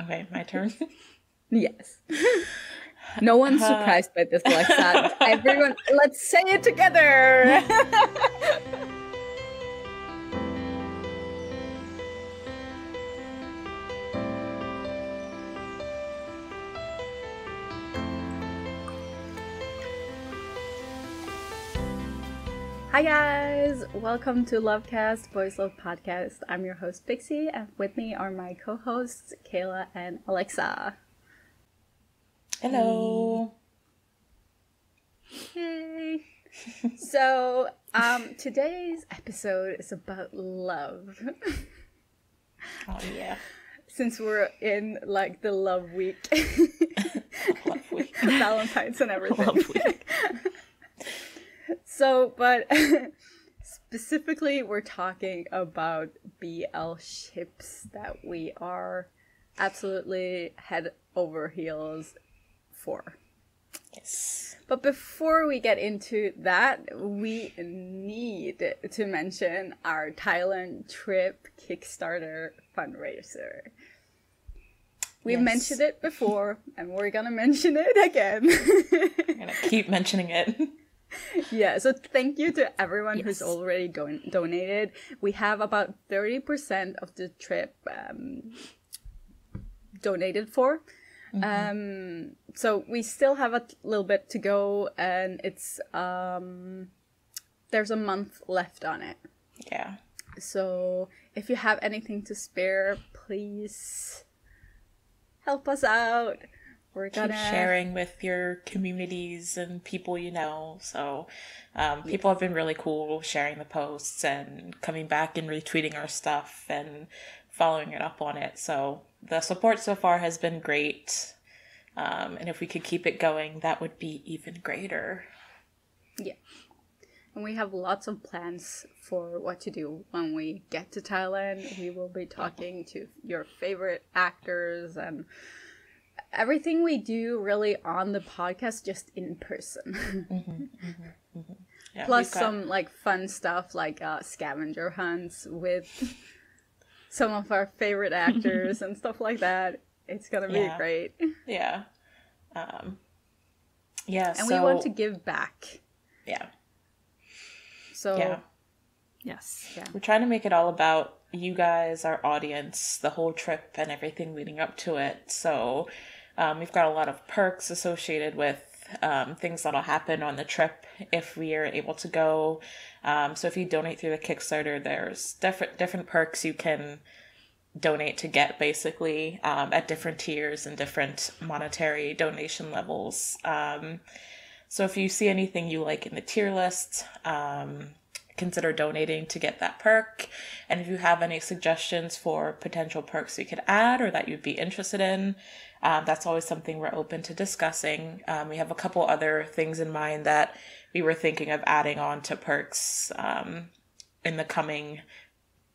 Okay, my turn. Yes. No one's surprised by this, Alexa. Everyone, let's say it together. Hi guys, welcome to LoveCast, Boys Love Podcast. I'm your host Pixie, and with me are my co-hosts Kayla and Alexa. Hello. Hey. So, today's episode is about love. Oh yeah. Since we're in like the love week. Love week. Valentine's and everything. Love week. So, but specifically, we're talking about BL ships that we are absolutely head over heels for. Yes. But before we get into that, we need to mention our Thailand trip Kickstarter fundraiser. We've mentioned it before, and we're gonna mention it again. We're gonna keep mentioning it. Yeah, so thank you to everyone who's already donated. We have about 30% of the trip donated for. Mm-hmm. So we still have a little bit to go, and it's there's a month left on it. Yeah. So if you have anything to spare, please help us out. We're gonna keep sharing with your communities and people you know. So people have been really cool sharing the posts and coming back and retweeting our stuff and following it up on it. So the support so far has been great. And if we could keep it going, that would be even greater. Yeah. And we have lots of plans for what to do when we get to Thailand. We will be talking to your favorite actors and everything we do really on the podcast, just in person. Yeah, plus some like fun stuff like scavenger hunts with some of our favorite actors and stuff like that. It's gonna be great. Yeah. And we want to give back. Yeah. So yes. Yeah. We're trying to make it all about you guys, our audience, the whole trip and everything leading up to it. So we've got a lot of perks associated with things that'll happen on the trip if we are able to go. So if you donate through the Kickstarter, there's different perks you can donate to get, basically, at different tiers and different monetary donation levels. So if you see anything you like in the tier list, consider donating to get that perk. And if you have any suggestions for potential perks we could add or that you'd be interested in, that's always something we're open to discussing. We have a couple other things in mind that we were thinking of adding on to perks in the coming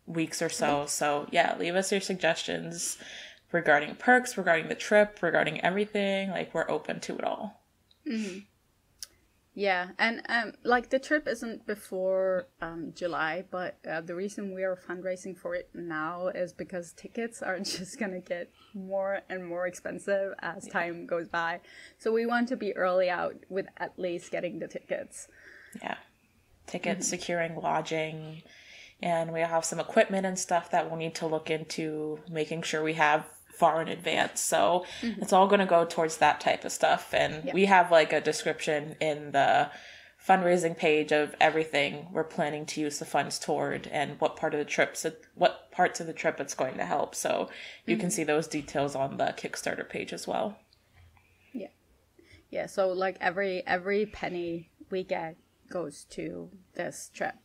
weeks or so. So yeah, leave us your suggestions regarding perks, regarding the trip, regarding everything. Like, we're open to it all. Mm-hmm. Yeah, and like the trip isn't before July, but the reason we are fundraising for it now is because tickets are just gonna get more and more expensive as time goes by. So we want to be early out with at least getting the tickets. Yeah, tickets, securing lodging, and we have some equipment and stuff that we'll need to look into making sure we have far in advance. So it's all going to go towards that type of stuff. And we have like a description in the fundraising page of everything we're planning to use the funds toward and what parts of the trip it's going to help. So you can see those details on the Kickstarter page as well. Yeah. Yeah. So like every penny we get goes to this trip.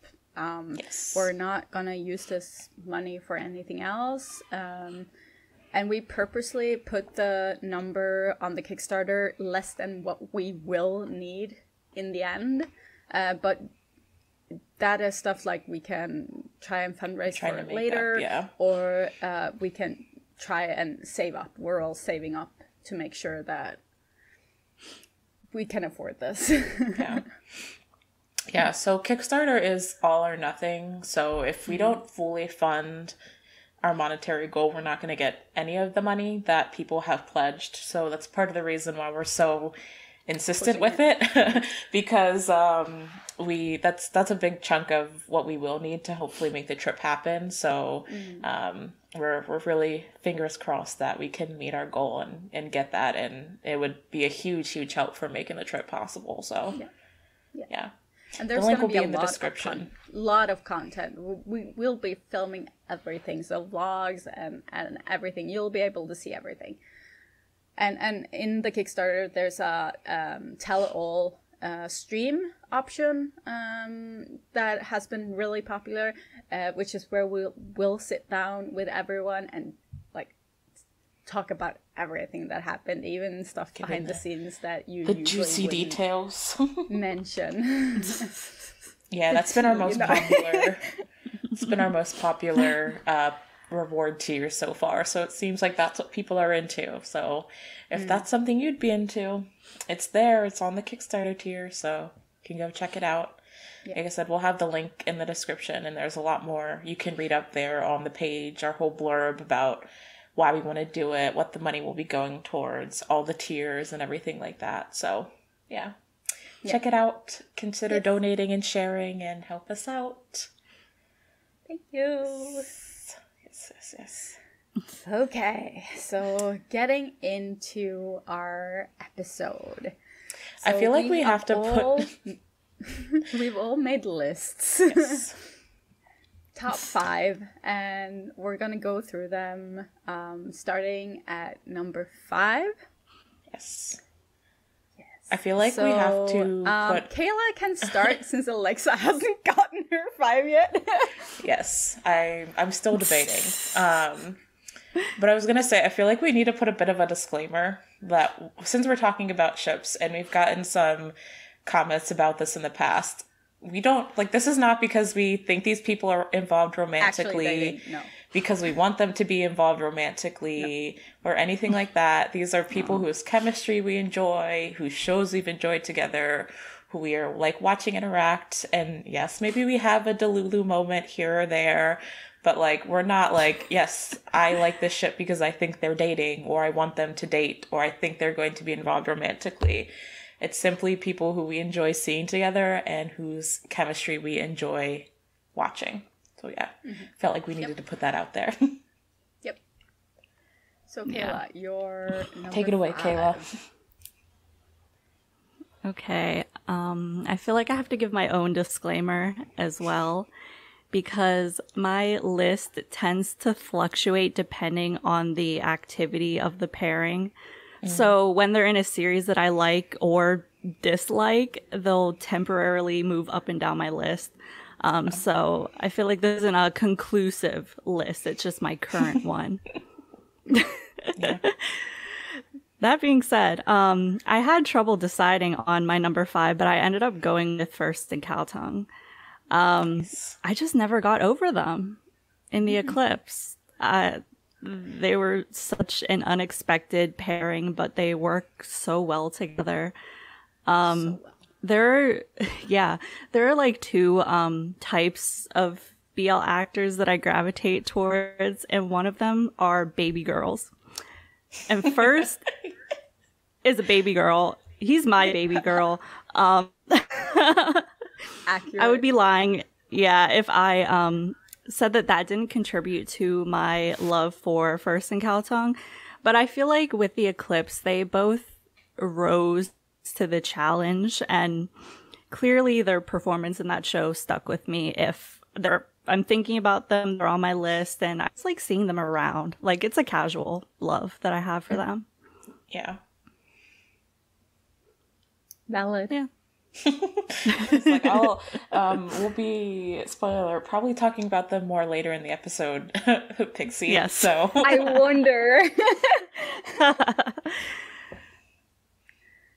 We're not going to use this money for anything else. And we purposely put the number on the Kickstarter less than what we will need in the end. But that is stuff like we can try and fundraise for it later. Or we can try and save up. We're all saving up to make sure that we can afford this. Yeah, so Kickstarter is all or nothing. So if we don't fully fund our monetary goal, we're not going to get any of the money that people have pledged. So that's part of the reason why we're so insistent with it, because that's a big chunk of what we will need to hopefully make the trip happen. So we're really fingers crossed that we can meet our goal and get that, and it would be a huge help for making the trip possible. So yeah. And there's going to be a lot of content. We will be filming everything, so vlogs and everything. You'll be able to see everything. And in the Kickstarter, there's a tell-all stream option that has been really popular, which is where we'll sit down with everyone and like talk about everything that happened, even stuff behind the scenes that you the juicy details mention. Yeah, that's been our most popular. It's been our most popular reward tier so far. So it seems like that's what people are into. So if that's something you'd be into, it's there. It's on the Kickstarter tier, so you can go check it out. Yeah. Like I said, we'll have the link in the description, and there's a lot more you can read up there on the page, our whole blurb about why we want to do it, what the money will be going towards, all the tiers and everything like that. So yeah. Check it out. Consider donating and sharing and help us out. Thank you. Yes. Okay, so getting into our episode. So I feel like we have to put... We've all made lists. Yes. Top 5, and we're going to go through them starting at number 5. Yes. I feel like we have to put... Kayla can start since Alexa hasn't gotten her 5 yet. Yes, I'm still debating. But I was going to say, I feel like we need to put a bit of a disclaimer that since we're talking about ships and we've gotten some comments about this in the past, we don't, like, this is not because we think these people are involved romantically, no. Because we want them to be involved romantically or anything like that. These are people whose chemistry we enjoy, whose shows we've enjoyed together, who we are like watching interact. And yes, maybe we have a Delulu moment here or there, but like, we're not like, yes, I like this ship because I think they're dating, or I want them to date, or I think they're going to be involved romantically. It's simply people who we enjoy seeing together and whose chemistry we enjoy watching. So yeah, felt like we needed to put that out there. Yep. So Kayla, your number Take it away, 5. Kayla. Okay. I feel like I have to give my own disclaimer as well, because my list tends to fluctuate depending on the activity of the pairing. So when they're in a series that I like or dislike, they'll temporarily move up and down my list. So I feel like this isn't a conclusive list. It's just my current one. That being said, I had trouble deciding on my number 5, but I ended up going with First and Caltung. I just never got over them in the Eclipse. They were such an unexpected pairing, but they work so well together. There are like 2 types of BL actors that I gravitate towards, and one of them are baby girls. And First is a baby girl. He's my baby girl. Accurate. I would be lying, if I said that didn't contribute to my love for First and Caltung. But I feel like with the Eclipse, they both rose to the challenge, and clearly their performance in that show stuck with me. I'm thinking about them, they're on my list, and I just like seeing them around. Like, it's a casual love that I have for them. Yeah. Valid. Yeah. It's like we'll be, spoiler alert, probably talking about them more later in the episode, Pixie. Yes. So I wonder.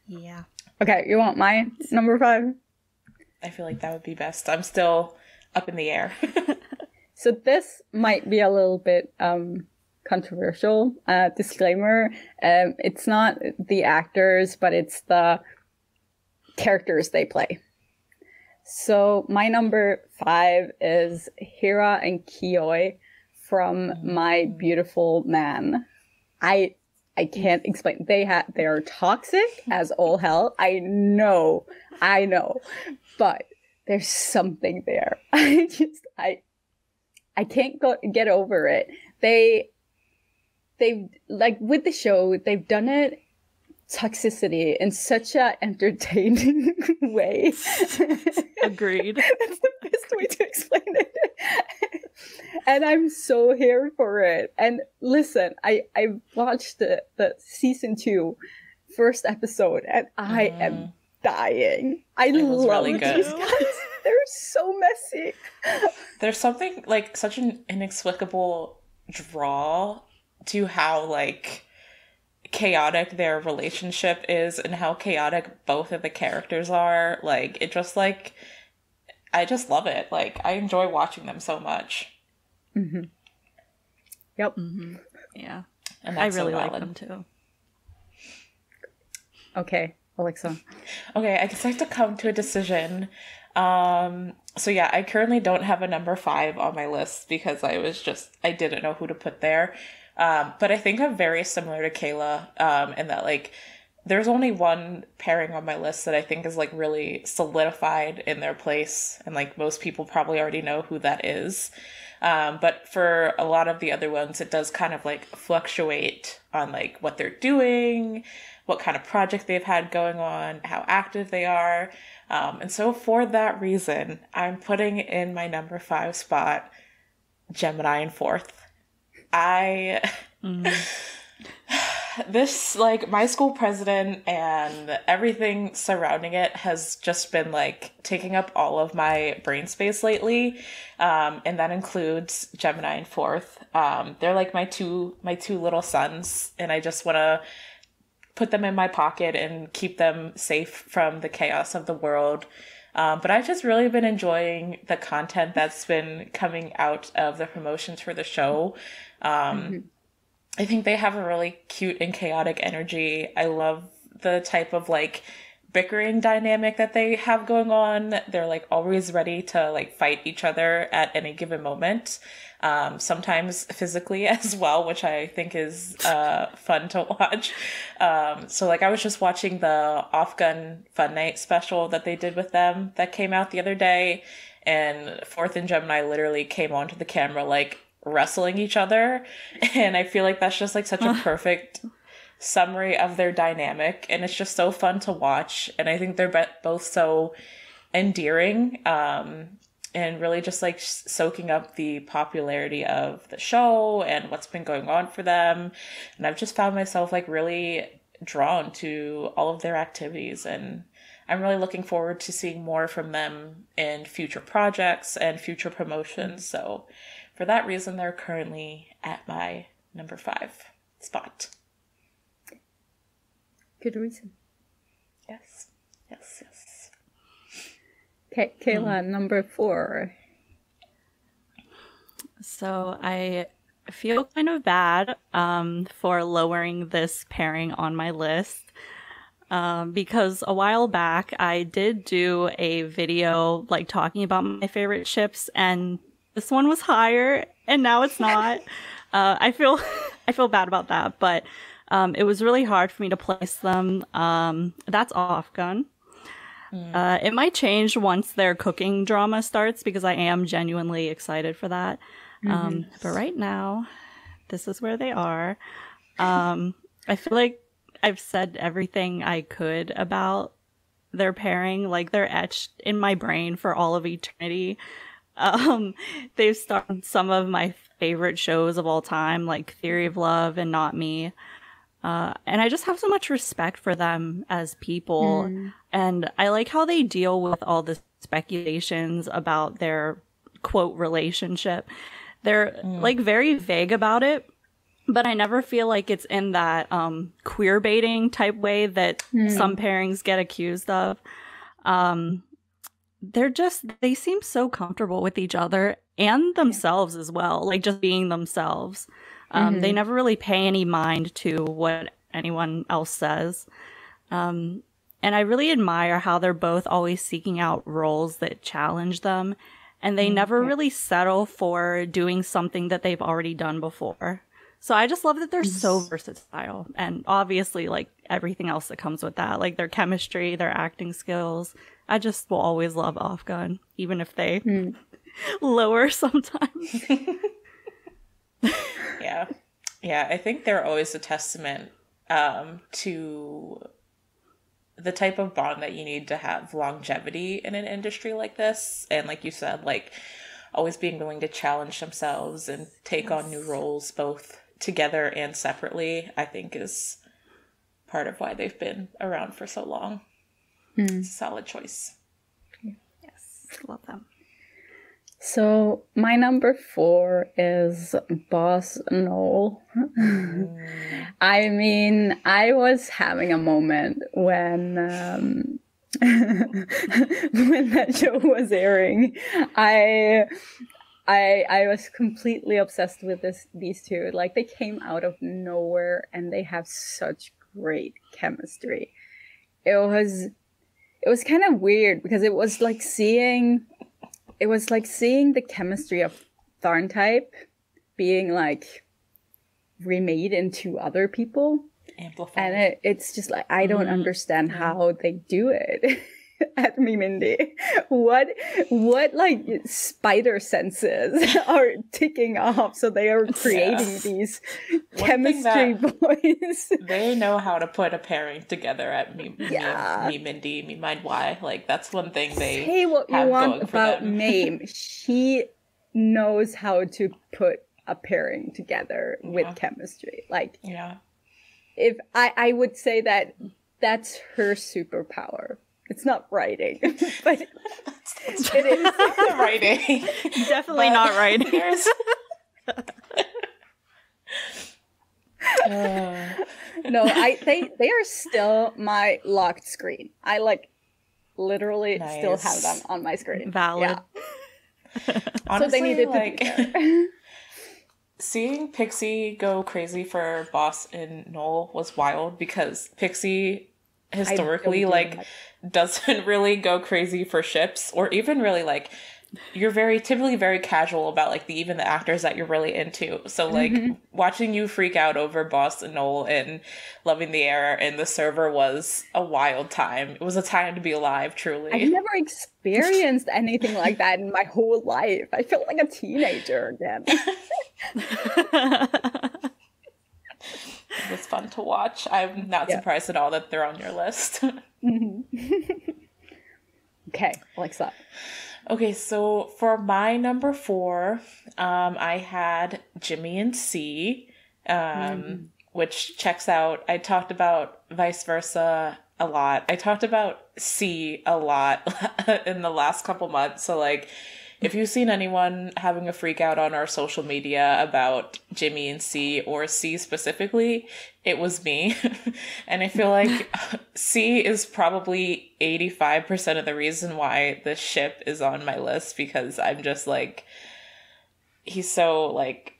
Yeah. Okay, you want my number 5? I feel like that would be best. I'm still up in the air. So this might be a little bit controversial. Disclaimer, it's not the actors, but it's the characters they play. So my number 5 is Hira and Kioi from My Beautiful Man. I can't explain. They are toxic as all hell. I know, but there's something there. I can't get over it. They've like with the show, they've done it toxicity in such a entertaining way. Agreed. That's the best way to explain it. And I'm so here for it. And listen, I watched the season 2 first episode, and I am dying. I love really these guys. They're so messy. There's something like such an inexplicable draw to how like chaotic their relationship is and how chaotic both of the characters are. Like it just like I just love it. Like I enjoy watching them so much. Mm-hmm. Yep. Mm-hmm. Yeah. And I really like them too. Okay, Alexa. Okay, I guess I have to come to a decision. So yeah, I currently don't have a number 5 on my list because I didn't know who to put there. But I think I'm very similar to Kayla, in that like there's only one pairing on my list that I think is like really solidified in their place, and like most people probably already know who that is. But for a lot of the other ones, it does kind of like fluctuate on like what they're doing, what kind of project they've had going on, how active they are. And so for that reason, I'm putting in my number 5 spot, Gemini in 4th. This, like, my school president and everything surrounding it has just been, like, taking up all of my brain space lately. And that includes Gemini in 4th. They're, like, my two little sons, and I just want to put them in my pocket and keep them safe from the chaos of the world. But I've just really been enjoying the content that's been coming out of the promotions for the show. I think they have a really cute and chaotic energy. I love the type of like bickering dynamic that they have going on. They're like always ready to like fight each other at any given moment. Sometimes physically as well, which I think is fun to watch. So like I was just watching the Off Gun Fun Night special that they did with them that came out the other day, and 4th and Gemini literally came onto the camera like wrestling each other, and I feel like that's just like such a perfect summary of their dynamic, and it's just so fun to watch. And I think they're both so endearing, and really just like soaking up the popularity of the show and what's been going on for them. And I've just found myself like really drawn to all of their activities, and I'm really looking forward to seeing more from them in future projects and future promotions. So for that reason, they're currently at my number 5 spot. Good reason. Yes. Okay, Kayla, number 4. So I feel kind of bad for lowering this pairing on my list. Because a while back I did do a video like talking about my favorite ships, and this one was higher and now it's not. I feel bad about that, but it was really hard for me to place them. That's Off Gun. It might change once their cooking drama starts, because I am genuinely excited for that. But right now, this is where they are. I feel like I've said everything I could about their pairing. Like, they're etched in my brain for all of eternity. They've starred some of my favorite shows of all time, like Theory of Love and Not Me. And I just have so much respect for them as people. And I like how they deal with all the speculations about their quote relationship. They're like very vague about it, but I never feel like it's in that queer baiting type way that some pairings get accused of. They seem so comfortable with each other and themselves as well, like just being themselves. They never really pay any mind to what anyone else says. And I really admire how they're both always seeking out roles that challenge them. and they never really settle for doing something that they've already done before. So I just love that they're so versatile, and obviously like everything else that comes with that, like their chemistry, their acting skills. I just will always love Afghan, even if they lower sometimes. Yeah, I think they're always a testament to the type of bond that you need to have longevity in an industry like this. And like you said, like always being willing to challenge themselves and take on new roles, both together and separately, I think is part of why they've been around for so long. It's a solid choice. Yes, love them. So my number 4 is Boss Noel. I mean, I was having a moment when when that show was airing. I was completely obsessed with these two. Like, they came out of nowhere and they have such great chemistry. It was kind of weird because it was like seeing the chemistry of Tharntype being like remade into other people. Amplified. And it's just like, I don't understand how they do it. At me, Mindy. What like spider senses are ticking off so they are creating these chemistry boys. They know how to put a pairing together at me, Mindy, me mind why. Like, that's one thing they say what you want about Mame. She knows how to put a pairing together with chemistry. Like, if I would say that's her superpower. It's not writing, but it is not writing. Definitely not writing. No, they are still my locked screen. I like literally still have them on my screen. Valid. Yeah. Honestly, so they needed to be there. Seeing Pixie go crazy for Boss and Noel was wild because Pixie historically doesn't really go crazy for ships, or even really like, you're typically very casual about like the actors that you're really into. So like watching you freak out over Boss and Noel and Loving the Air and the server was a wild time. It was a time to be alive, truly. I've never experienced anything like that in my whole life. I felt like a teenager again. It was fun to watch. I'm not surprised at all that they're on your list. Okay, Alexa. Okay, so for my number 4, I had Jimmy and C, which checks out. I talked about vice versa a lot. I talked about C a lot in the last couple months. So like, if you've seen anyone having a freak out on our social media about Jimmy and C, or C specifically, it was me. And I feel like C is probably 85% of the reason why this ship is on my list, because I'm just like, he's so like,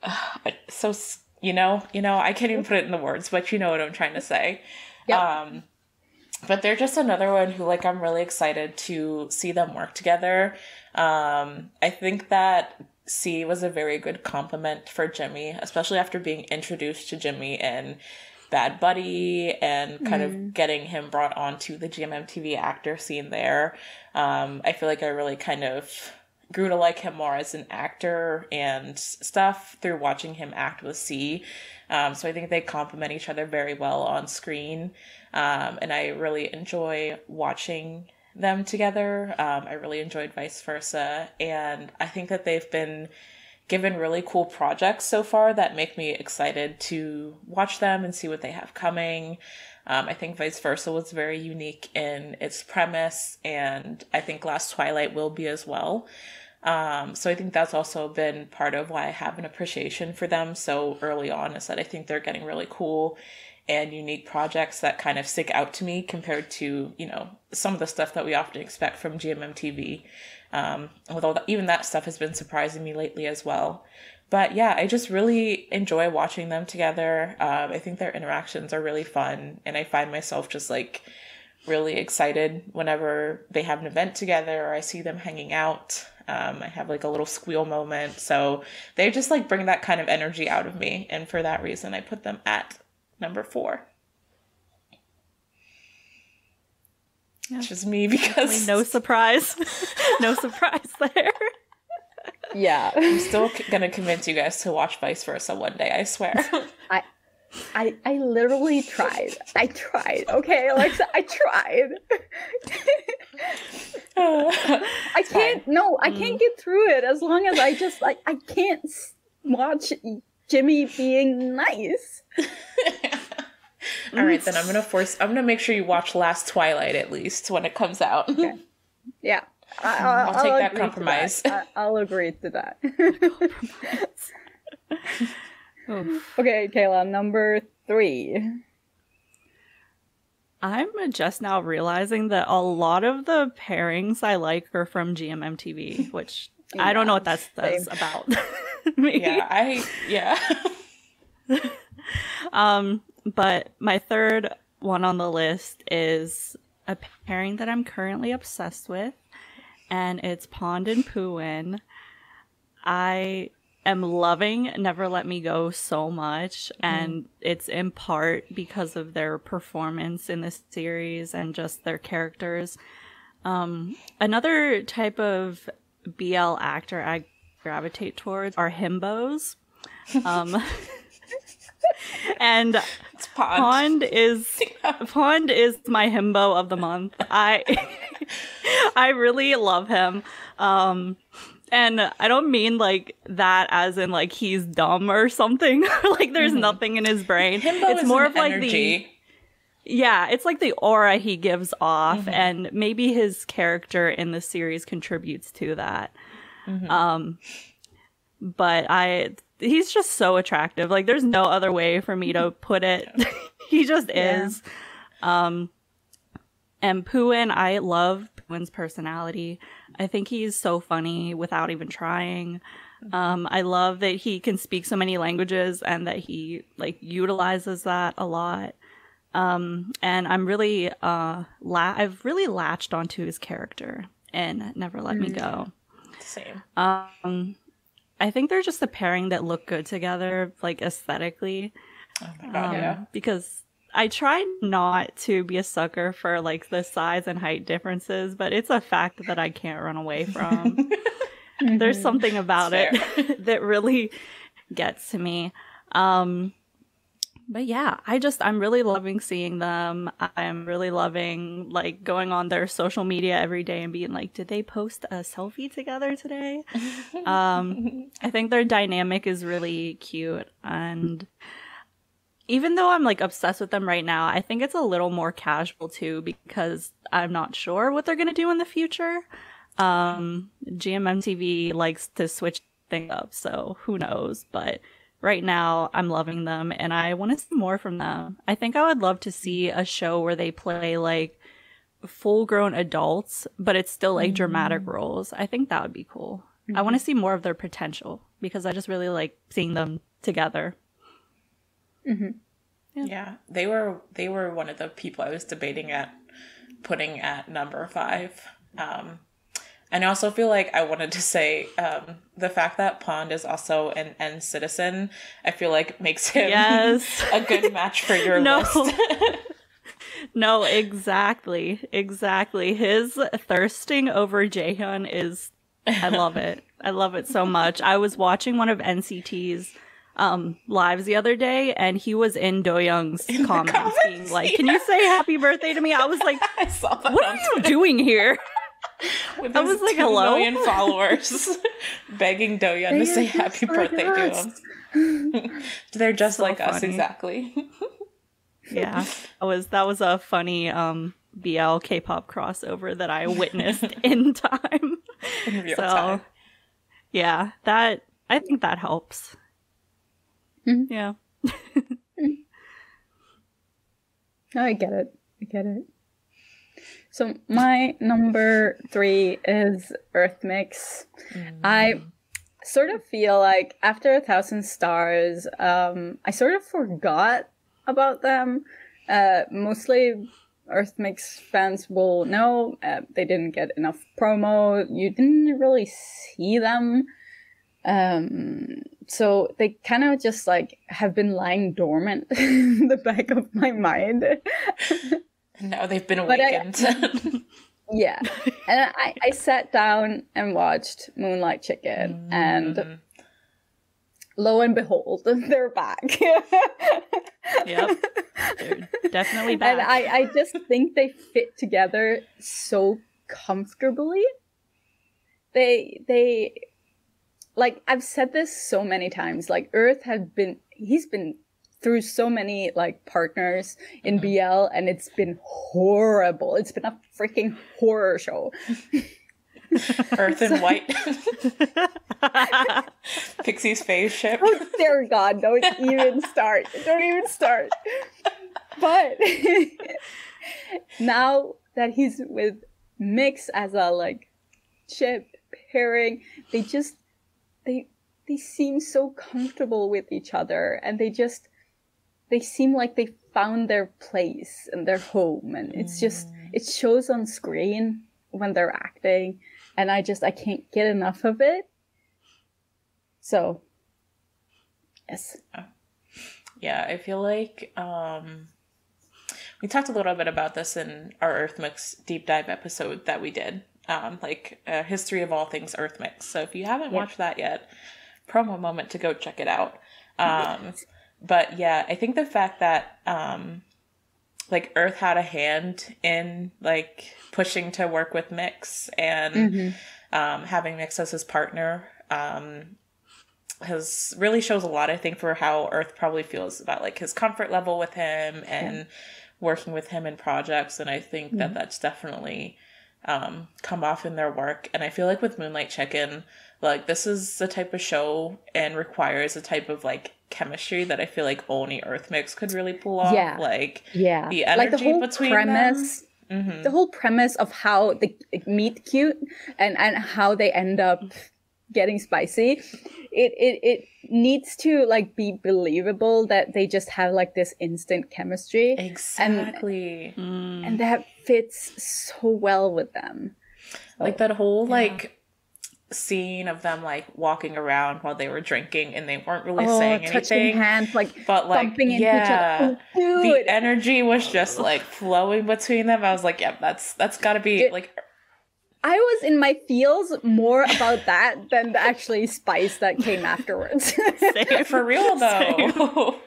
so, I can't even put it in the words, but you know what I'm trying to say. Yep. But they're just another one who, like, I'm really excited to see them work together. I think that C was a very good compliment for Jimmy, especially after being introduced to Jimmy in Bad Buddy and kind of getting him brought onto the GMMTV actor scene there. I feel like I really kind of grew to like him more as an actor and stuff through watching him act with C. So I think they complement each other very well on screen. And I really enjoy watching them together. I really enjoyed vice versa. And I think that they've been given really cool projects so far that make me excited to watch them and see what they have coming. I think vice versa was very unique in its premise, and I think Last Twilight will be as well. So I think that's also been part of why I have an appreciation for them so early on, is that I think they're getting really cool and unique projects that kind of stick out to me compared to, some of the stuff that we often expect from GMMTV. Although even that stuff has been surprising me lately as well. But yeah, I just really enjoy watching them together. I think their interactions are really fun, and I find myself just like really excited whenever they have an event together or I see them hanging out. I have like a little squeal moment. So they just like bring that kind of energy out of me. And for that reason, I put them at number 4. Yeah. It's just me because... no surprise. No surprise there. Yeah. I'm still going to convince you guys to watch Vice Versa one day, I swear. I literally tried. I tried. Okay, Alexa, I tried. I can't. No, I can't get through it as long as I just like. I can't watch Jimmy being nice. All right, then I'm gonna make sure you watch Last Twilight at least when it comes out. Okay. Yeah, I'll take that compromise. I'll agree to that. Okay, Kayla, number 3. I'm just now realizing that a lot of the pairings I like are from GMMTV, which I don't know what that says about me. Yeah. But my third one on the list is a pairing that I'm currently obsessed with, and it's Pond and Pooin. I am loving Never Let Me Go so much, and it's in part because of their performance in this series and just their characters. Another type of BL actor I gravitate towards are himbos. And Pond is my himbo of the month. I really love him. And I don't mean like that as in like he's dumb or something. Like there's nothing in his brain. It's more of like energy. It's like the aura he gives off, and maybe his character in the series contributes to that. But he's just so attractive. Like there's no other way for me to put it. He just is. And Pooin, I love Pooin's personality. I think he's so funny without even trying. I love that he can speak so many languages and that he like utilizes that a lot. And I'm really, I've really latched onto his character and Never Let Me Go. Same. I think they're just a pairing that look good together, like aesthetically. Oh my God, yeah. Because I try not to be a sucker for like the size and height differences, but it's a fact that I can't run away from. There's something about it that really gets to me. But yeah, I'm really loving seeing them. I'm really loving like going on their social media every day and being like, did they post a selfie together today? I think their dynamic is really cute. And even though I'm like obsessed with them right now, I think it's a little more casual too, because I'm not sure what they're going to do in the future. GMMTV likes to switch things up, so who knows? But right now, I'm loving them, and I want to see more from them. I think I would love to see a show where they play, like, full-grown adults, but it's still, like, dramatic roles. I think that would be cool. I want to see more of their potential, because I just really like seeing them together. Yeah, they were one of the people I was debating putting at number 5. And I also feel like I wanted to say the fact that Pond is also an N citizen, I feel like makes him a good match for your list. No, exactly. His thirsting over Jaehyun is, I love it. I love it so much. I was watching one of NCT's lives the other day, and he was in Do-young's comments being like, can you say happy birthday to me? I was like, I saw that. What are you doing here? With I was like, 2 million followers begging Do-young to say happy birthday to him. They're just so like funny. Us, exactly. Yeah, that was a funny BL K-pop crossover that I witnessed in time. In real time. Yeah, I think that helps. Yeah. I get it. So my number 3 is Earth Mix. I sort of feel like after 1,000 Stars, I sort of forgot about them, mostly Earth Mix fans will know, they didn't get enough promo. You didn't really see them. So they kind of just like have been lying dormant in the back of my mind. Now they've been awakened. Yeah. And I sat down and watched Moonlight Chicken, and lo and behold, they're back. Yep. They're definitely back. And I just think they fit together so comfortably. They like, I've said this so many times, like he's been through so many like partners in BL, and it's been horrible. It's been a freaking horror show. Earth and White. Pixie's phase ship. Oh dear God, don't even start. Don't even start. But now that he's with Mix as a like ship pairing, they seem so comfortable with each other, and they seem like they found their place and their home, and it's just, it shows on screen when they're acting, and I can't get enough of it. So yes. Yeah, I feel like we talked a little bit about this in our Earth Mix deep dive episode that we did, like a history of all things Earth Mix. So if you haven't watched that yet, promo moment to go check it out. But yeah, I think the fact that like Earth had a hand in like pushing to work with Mix and having Mix as his partner has really shows a lot, I think, for how Earth probably feels about like his comfort level with him and working with him in projects. And I think that that's definitely come off in their work. And I feel like with Moonlight Chicken, like this is the type of show and requires a type of like chemistry that I feel like only Earth Mix could really pull off. Like the energy like the whole between premise, them. The whole premise of how they meet cute and how they end up getting spicy, it needs to like be believable that they just have like this instant chemistry. Exactly. And that fits so well with them. So, like that whole like scene of them like walking around while they were drinking and they weren't really saying touching anything, hands, like but like bumping into each other. Oh, the energy was just like flowing between them. I was like, yeah, that's gotta be like. I was in my feels more about that than the actually spice that came afterwards. For real though.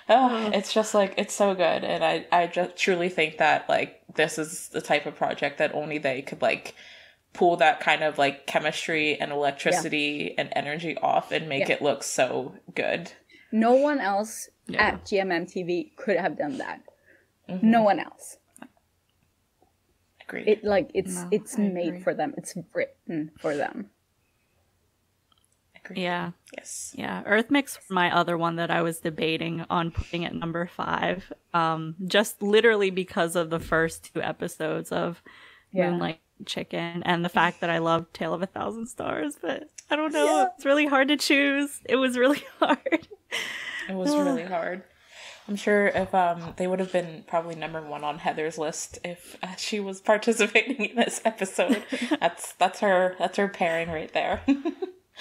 It's just like, it's so good. And I just truly think that like this is the type of project that only they could like pull that kind of like chemistry and electricity and energy off and make it look so good. No one else at GMMTV could have done that. No one else. Agreed. It's made for them. It's written for them. Agreed. Yeah. Yes. Yeah. Earth Mix was my other one that I was debating on putting at number 5. Just literally because of the first 2 episodes of Moonlight Chicken and the fact that I love Tale of a Thousand Stars, but I don't know. It's really hard to choose. It was really hard. It was really hard. I'm sure if they would have been probably number 1 on Heather's list if she was participating in this episode. That's her pairing right there.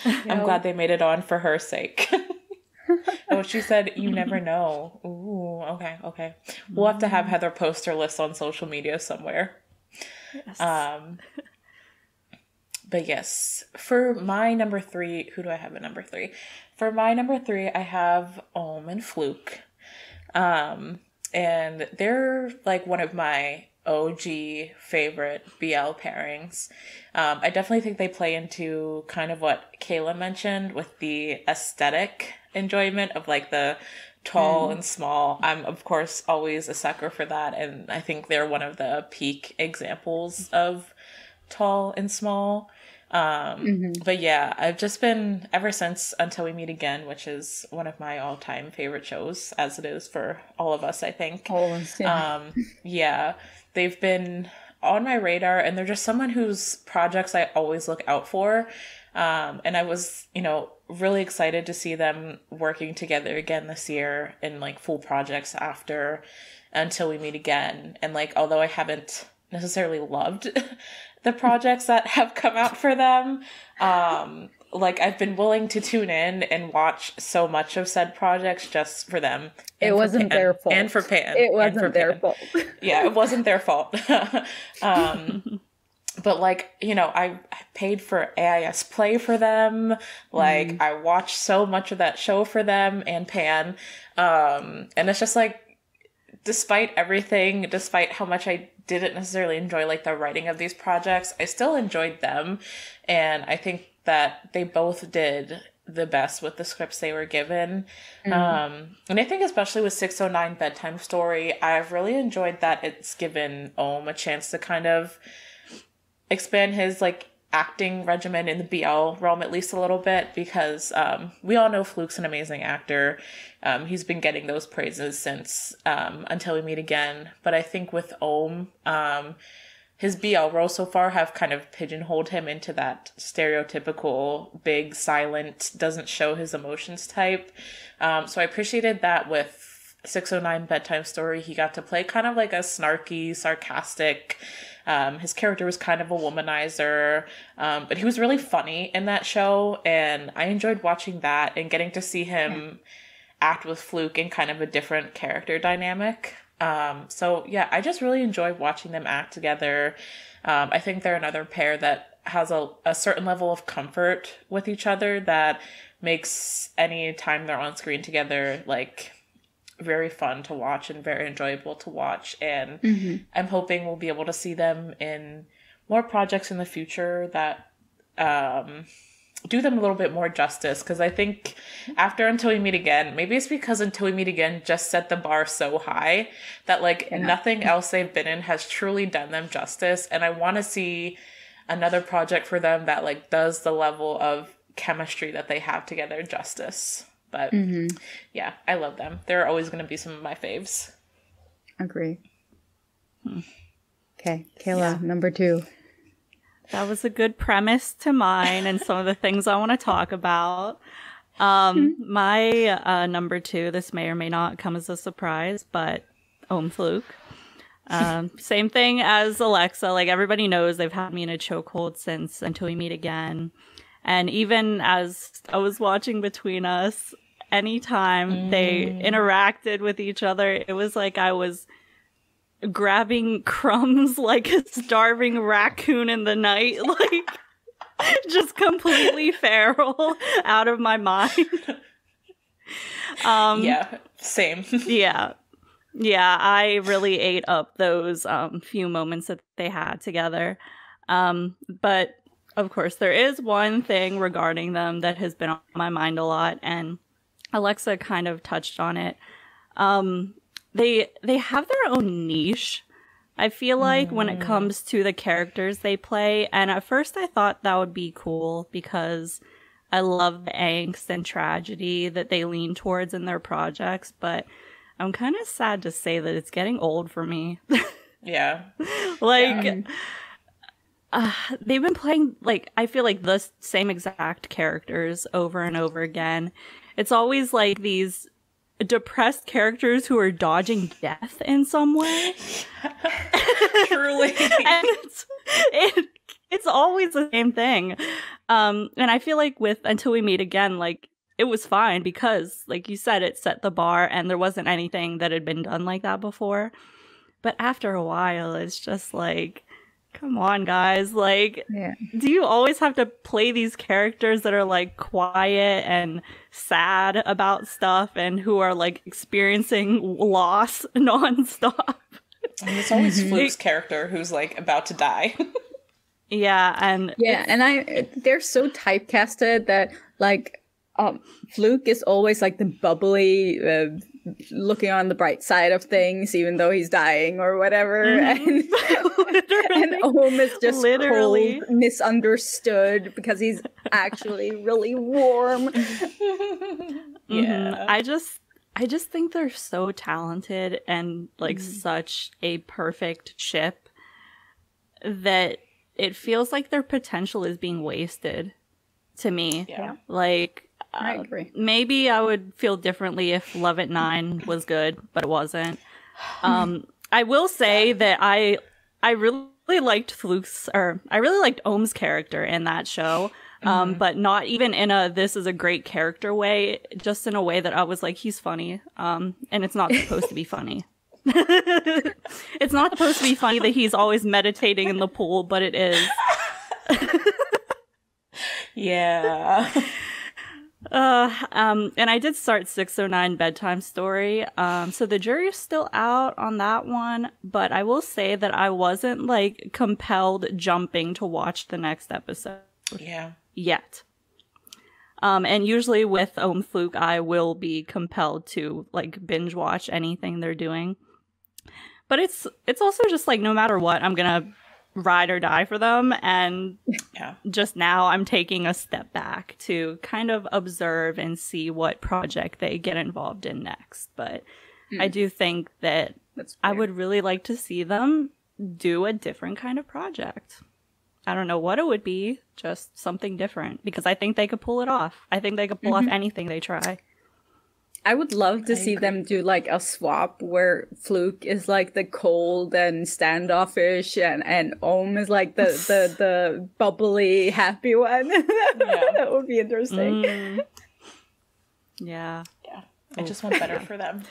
I'm glad they made it on for her sake. Oh, she said, you never know. Ooh, okay. We'll have to have Heather post her list on social media somewhere. Yes. But yes, for my number 3, who do I have at number 3? For my number 3, I have Ohm and Fluke. And they're like one of my OG favorite BL pairings. I definitely think they play into kind of what Kayla mentioned with the aesthetic enjoyment of like the tall and small. I'm of course always a sucker for that, and I think they're one of the peak examples of tall and small. But yeah, I've just been ever since Until We Meet Again, which is one of my all-time favorite shows, as it is for all of us, I think. All of us, yeah, they've been on my radar, and they're just someone whose projects I always look out for. And I was, really excited to see them working together again this year in like full projects after Until We Meet Again. And like, although I haven't necessarily loved the projects that have come out for them, like I've been willing to tune in and watch so much of said projects just for them. It wasn't their fault. And for Pan. It wasn't their fault. Yeah, it wasn't their fault. But like, I paid for AIS Play for them. Like I watched so much of that show for them and Pan. And it's just like, despite everything, despite how much I didn't necessarily enjoy like the writing of these projects, I still enjoyed them. And I think that they both did the best with the scripts they were given. And I think especially with 609 Bedtime Story, I've really enjoyed that it's given Ohm a chance to kind of expand his like acting regimen in the BL realm at least a little bit, because we all know Fluke's an amazing actor. He's been getting those praises since Until We Meet Again. But I think with Ohm, his BL roles so far have kind of pigeonholed him into that stereotypical big, silent, doesn't show his emotions type. So I appreciated that with 609 Bedtime Story. He got to play kind of like a snarky, sarcastic, his character was kind of a womanizer, but he was really funny in that show, and I enjoyed watching that and getting to see him act with Fluke in kind of a different character dynamic. So yeah, I just really enjoyed watching them act together. I think they're another pair that has a certain level of comfort with each other that makes any time they're on screen together like very fun to watch and very enjoyable to watch. And I'm hoping we'll be able to see them in more projects in the future that do them a little bit more justice, because I think after Until We Meet Again, maybe it's because Until We Meet Again just set the bar so high that like nothing else they've been in has truly done them justice, and I want to see another project for them that like does the level of chemistry that they have together justice. But yeah, I love them. They're always going to be some of my faves. Agree. Okay, Kayla, number 2. That was a good premise to mine and some of the things I want to talk about. My number 2, this may or may not come as a surprise, but Ohm Fluke. Same thing as Alexa. Like, everybody knows they've had me in a chokehold since Until We Meet Again. And even as I was watching Between Us, anytime they interacted with each other, it was like I was grabbing crumbs like a starving raccoon in the night. Like, just completely feral, out of my mind. Yeah, same. Yeah, I really ate up those few moments that they had together. But of course, there is one thing regarding them that has been on my mind a lot, and Alexa kind of touched on it. They have their own niche, I feel like, when it comes to the characters they play. And at first I thought that would be cool because I love the angst and tragedy that they lean towards in their projects, but I'm kind of sad to say that it's getting old for me. Yeah. Like... they've been playing, like, I feel like the same exact characters over and over again. It's always like these depressed characters who are dodging death in some way. Truly. And it's always the same thing. And I feel like with Until We Meet Again, like, it was fine because, like you said, it set the bar and there wasn't anything that had been done like that before. But after a while, it's just like... Come on, guys. Like, do you always have to play these characters that are, like, quiet and sad about stuff and who are, like, experiencing loss nonstop? And it's always Fluke's character who's, like, about to die. And they're so typecasted that, like, Fluke is always, like, the bubbly... looking on the bright side of things, even though he's dying or whatever, and Ohm is just cold, misunderstood because he's actually really warm. Yeah, I just think they're so talented and like such a perfect ship. that it feels like their potential is being wasted to me. Yeah. Like, I agree. Maybe I would feel differently if Love at 9 was good, but it wasn't. I will say that I really liked I really liked Ohm's character in that show. But not even in a this is a great character way, just in a way that I was like, he's funny. And it's not supposed to be funny. It's not supposed to be funny that he's always meditating in the pool, but it is. Yeah. And I did start 609 Bedtime Story. So the jury's still out on that one, but I will say that I wasn't like compelled jumping to watch the next episode. Yeah. Yet. And usually with Ohm Fluke, I will be compelled to like binge watch anything they're doing. But it's also just like no matter what, I'm gonna ride or die for them. And just now I'm taking a step back to kind of observe and see what project they get involved in next. But I do think that I would really like to see them do a different kind of project. I don't know what it would be, just something different, because I think they could pull it off. I think they could pull off anything they try. I would love to see them do like a swap where Fluke is like the cold and standoffish and Ohm is like the bubbly, happy one. That would be interesting. Yeah. Yeah. I just want better for them.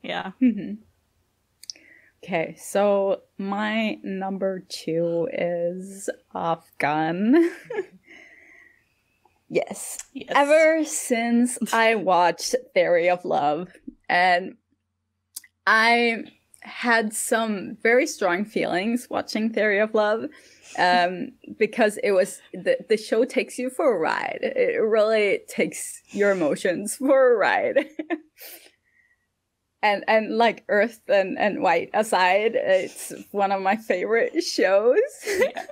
Yeah. Okay, so my number 2 is Afghan. Yes. Ever since I watched Theory of Love, and I had some very strong feelings watching Theory of Love, because it was the show takes you for a ride. It really takes your emotions for a ride. And like Earth and White aside, it's one of my favorite shows. Yeah.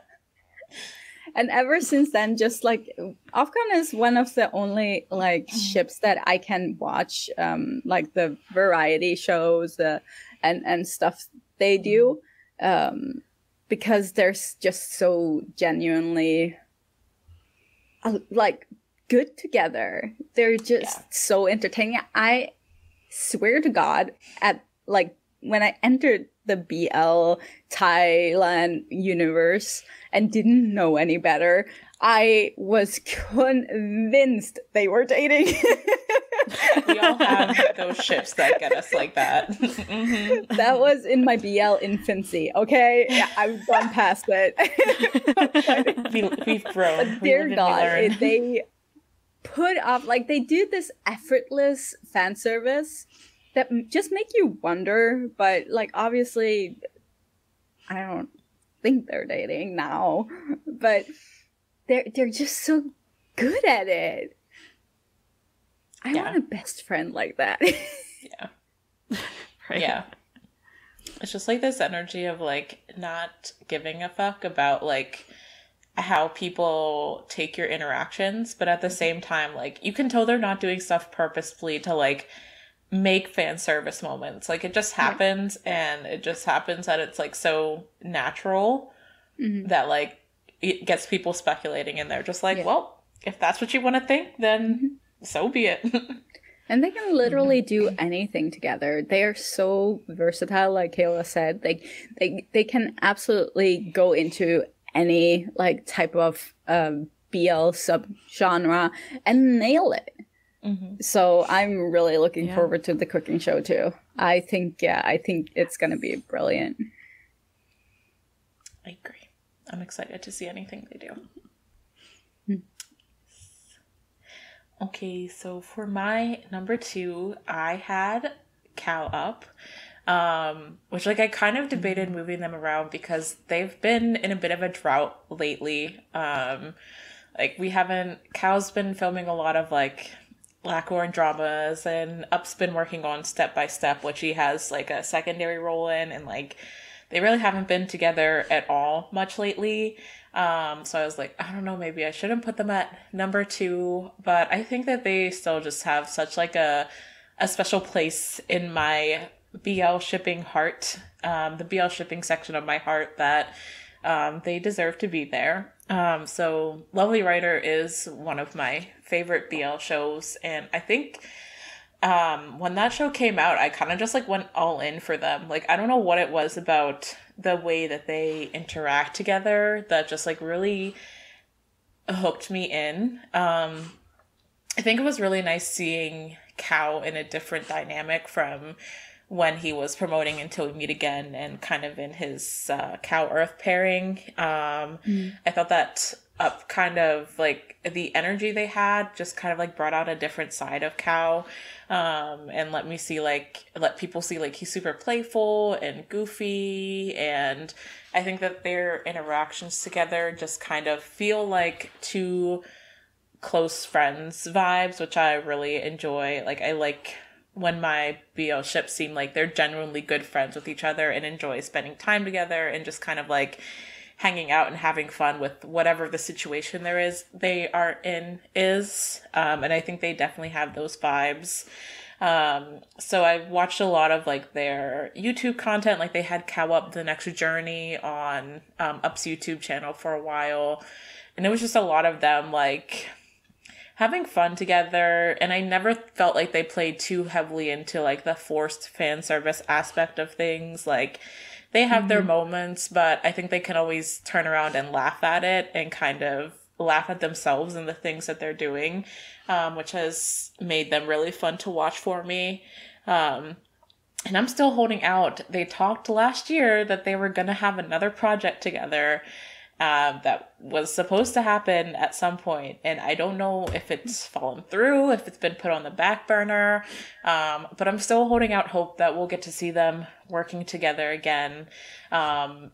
And ever since then, just like Afghan is one of the only like ships that I can watch, like the variety shows and stuff they do, because they're just so genuinely like good together. They're just so entertaining. I swear to God, at like when I entered the BL Thailand universe and didn't know any better, I was convinced they were dating. We all have those ships that get us like that. That was in my BL infancy, okay? Yeah, I've gone past it. We've grown. But dear God, they put up, like, they do this effortless fan service that just make you wonder, but, like, obviously, I don't think they're dating now, but they're just so good at it. I want a best friend like that. Yeah. Right. Yeah. It's just like this energy of like not giving a fuck about like how people take your interactions, but at the same time, like you can tell they're not doing stuff purposefully to like make fan service moments. Like it just happens, and it just happens that it's like so natural that like it gets people speculating, and they're just like, well, if that's what you want to think, then so be it. And they can literally do anything together. They are so versatile, like Kayla said. They can absolutely go into any like type of BL subgenre and nail it. So I'm really looking forward to the cooking show too. I think it's gonna be brilliant. I agree. I'm excited to see anything they do. Okay, so for my number 2, I had Cow Up, which like I kind of debated moving them around because they've been in a bit of a drought lately. Like Cow's been filming a lot of like Lacquer dramas, and Up's been working on Step by Step, which he has like a secondary role in, and like they really haven't been together at all much lately. So I was like, I don't know, maybe I shouldn't put them at number 2, but I think that they still just have such like a special place in my BL shipping heart, the BL shipping section of my heart, that they deserve to be there. So Lovely Writer is one of my favorite BL shows, and I think when that show came out, I kind of just like went all in for them. Like, I don't know what it was about the way that they interact together that just like really hooked me in. I think it was really nice seeing Cow in a different dynamic from when he was promoting Until We Meet Again and kind of in his Cow Earth pairing. I thought that kind of like the energy they had just kind of like brought out a different side of Cow, and let people see like he's super playful and goofy, and I think that their interactions together just kind of feel like two close friends vibes, which I really enjoy. Like, I like when my BL ships seem like they're genuinely good friends with each other and enjoy spending time together and just kind of like hanging out and having fun with whatever the situation they are in is. And I think they definitely have those vibes. So I watched a lot of like their YouTube content. Like, they had Cow Up The Next Journey on Up's YouTube channel for a while. And it was just a lot of them like having fun together, and I never felt like they played too heavily into like the forced fan service aspect of things. Like, they have their moments, but I think they can always turn around and laugh at it and kind of laugh at themselves and the things that they're doing, which has made them really fun to watch for me. And I'm still holding out. They talked last year that they were going to have another project together, that was supposed to happen at some point, and I don't know if it's fallen through, if it's been put on the back burner, but I'm still holding out hope that we'll get to see them working together again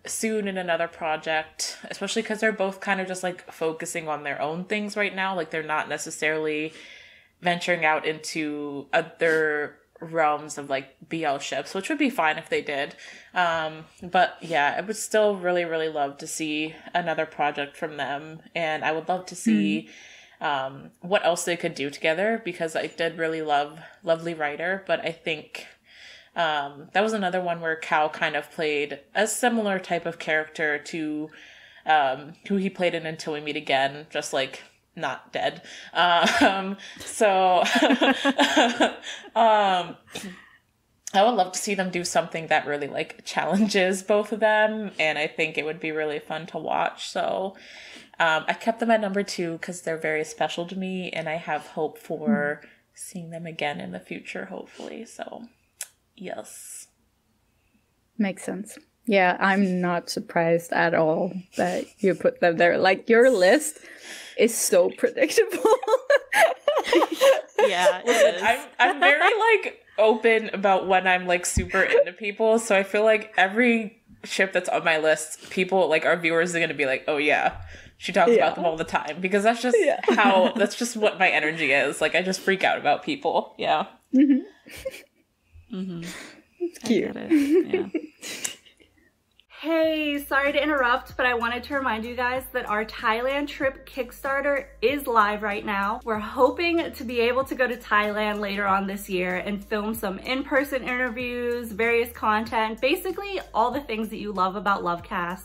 soon in another project, especially because they're both kind of just like focusing on their own things right now. Like, they're not necessarily venturing out into other realms of like BL ships, which would be fine if they did. But yeah, I would still really, really love to see another project from them. And I would love to see what else they could do together, because I did really love Lovely Writer. But I think that was another one where Cow kind of played a similar type of character to who he played in Until We Meet Again, just like not dead. So I would love to see them do something that really like challenges both of them, and I think it would be really fun to watch. So I kept them at number 2 because they're very special to me, and I have hope for seeing them again in the future, hopefully. So yes. Makes sense. Yeah, I'm not surprised at all that you put them there. Like, your list is so predictable. Yeah, it is. I'm very like open about when I'm like super into people, so I feel like every ship that's on my list, people like our viewers are gonna be like, oh yeah, she talks about them all the time, because that's just that's just what my energy is. Like, I just freak out about people. Yeah. It's cute. Yeah. Hey, sorry to interrupt, but I wanted to remind you guys that our Thailand trip Kickstarter is live right now. We're hoping to be able to go to Thailand later on this year and film some in-person interviews, various content, basically all the things that you love about LoveCast,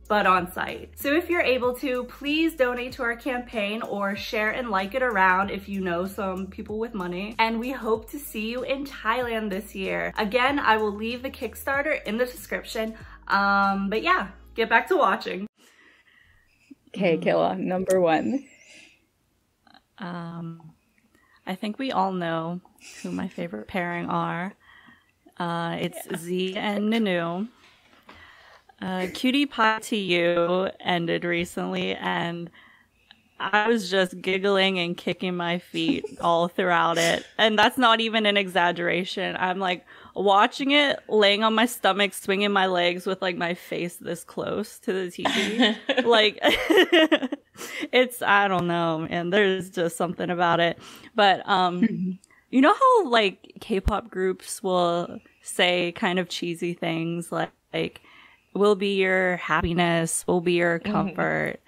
but on site. So if you're able to, please donate to our campaign or share and like it around if you know some people with money. And we hope to see you in Thailand this year. Again, I will leave the Kickstarter in the description. But yeah, get back to watching. Okay, Kayla, number 1. I think we all know who my favorite pairing are. It's Z and Nanu. Cutie Pie to You ended recently, and I was just giggling and kicking my feet all throughout it. And that's not even an exaggeration. I'm like watching it, laying on my stomach, swinging my legs with like my face this close to the TV. Like, it's, I don't know, man, there's just something about it. But, you know how like K-pop groups will say kind of cheesy things like, we'll be your happiness, we'll be your comfort.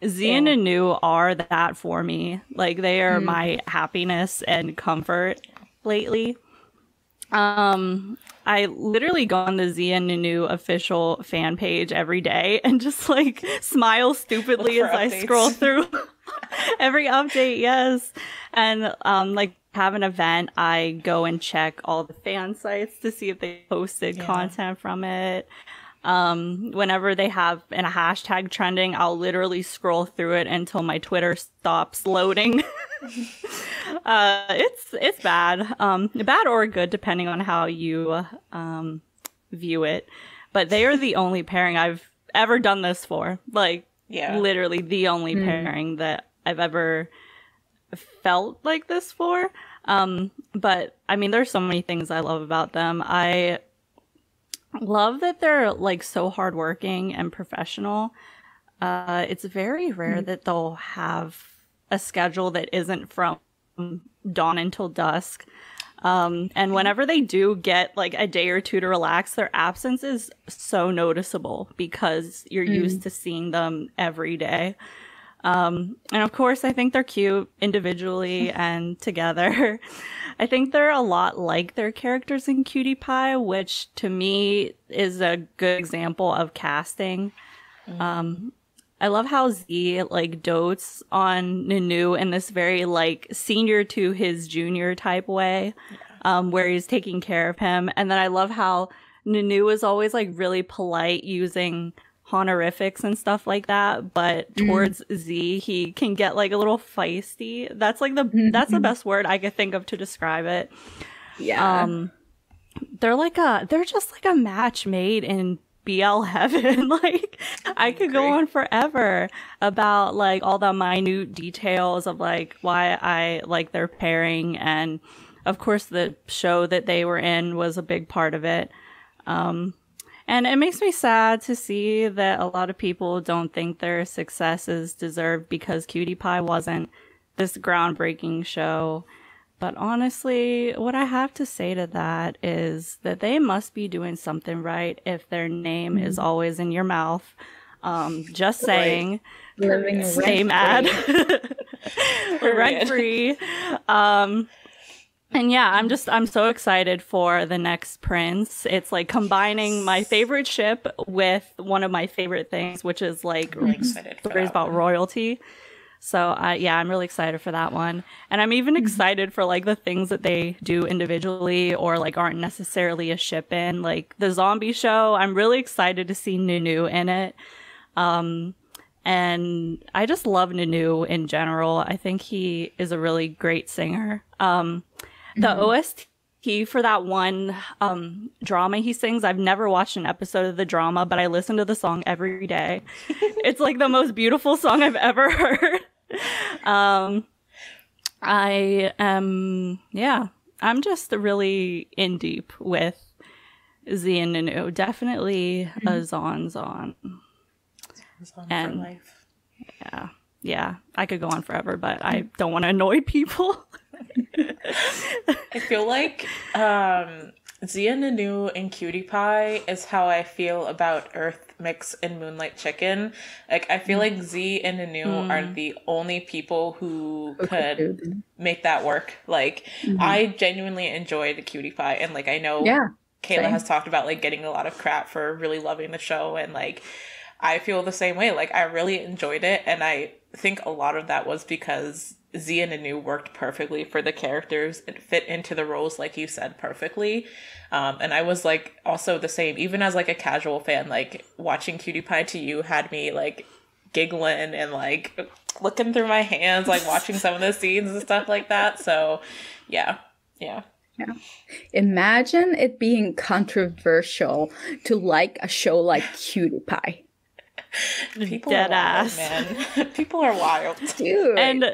Z and Anu are that for me. Like, they are my happiness and comfort lately. I literally go on the Z and Nunu official fan page every day and just like smile stupidly as I scroll through every update. Yes. And like have an event, I go and check all the fan sites to see if they posted content from it. Whenever they have a hashtag trending, I'll literally scroll through it until my Twitter stops loading. It's bad. Bad or good, depending on how you view it. But they are the only pairing I've ever done this for. Like, literally the only pairing that I've ever felt like this for. But I mean, there's so many things I love about them. I love that they're like so hardworking and professional. It's very rare that they'll have a schedule that isn't from dawn until dusk. And whenever they do get like a day or two to relax, their absence is so noticeable because you're used to seeing them every day. And of course, I think they're cute individually and together. I think they're a lot like their characters in Cutie Pie, which to me is a good example of casting. I love how Z like dotes on Nunu in this very like senior to his junior type way, where he's taking care of him. And then I love how Nunu is always like really polite using honorifics and stuff like that, but towards Z he can get like a little feisty. That's like that's the best word I could think of to describe it. They're just like a match made in BL heaven. Like I could go on forever about like all the minute details of like why I like their pairing, and of course the show that they were in was a big part of it. And it makes me sad to see that a lot of people don't think their success is deserved because Cutie Pie wasn't this groundbreaking show. But honestly, what I have to say to that is that they must be doing something right if their name is always in your mouth. Just saying. Living same ad. Rent free. And yeah, I'm so excited for the next Prince. It's like combining my favorite ship with one of my favorite things, which is like stories about royalty. So I'm really excited for that one. And I'm even excited for like the things that they do individually or like aren't necessarily a ship in. Like the zombie show, I'm really excited to see Nunu in it. And I just love Nunu in general. I think he is a really great singer. The OST for that one drama he sings, I've never watched an episode of the drama, but I listen to the song every day. It's like the most beautiful song I've ever heard. I'm just really in deep with Z and Nunu. Definitely a Zon. Zon and for life. Yeah, I could go on forever, but I don't want to annoy people. I feel like Zia Nanu and Cutie Pie is how I feel about Earth Mix and Moonlight Chicken. Like I feel like Z and Nanu are the only people who could make that work. Like I genuinely enjoyed Cutie Pie, and like I know Kayla has talked about like getting a lot of crap for really loving the show, and like I feel the same way. Like I really enjoyed it, and I think a lot of that was because Z and Nanu worked perfectly for the characters. It fit into the roles, like you said, perfectly. And I was like also the same, even as like a casual fan, like watching Cutie Pie to You had me like giggling and like looking through my hands, like watching some of the scenes and stuff like that. So yeah. Imagine it being controversial to like a show like Cutie Pie. People Dead are wild, ass, man. People are wild, dude. And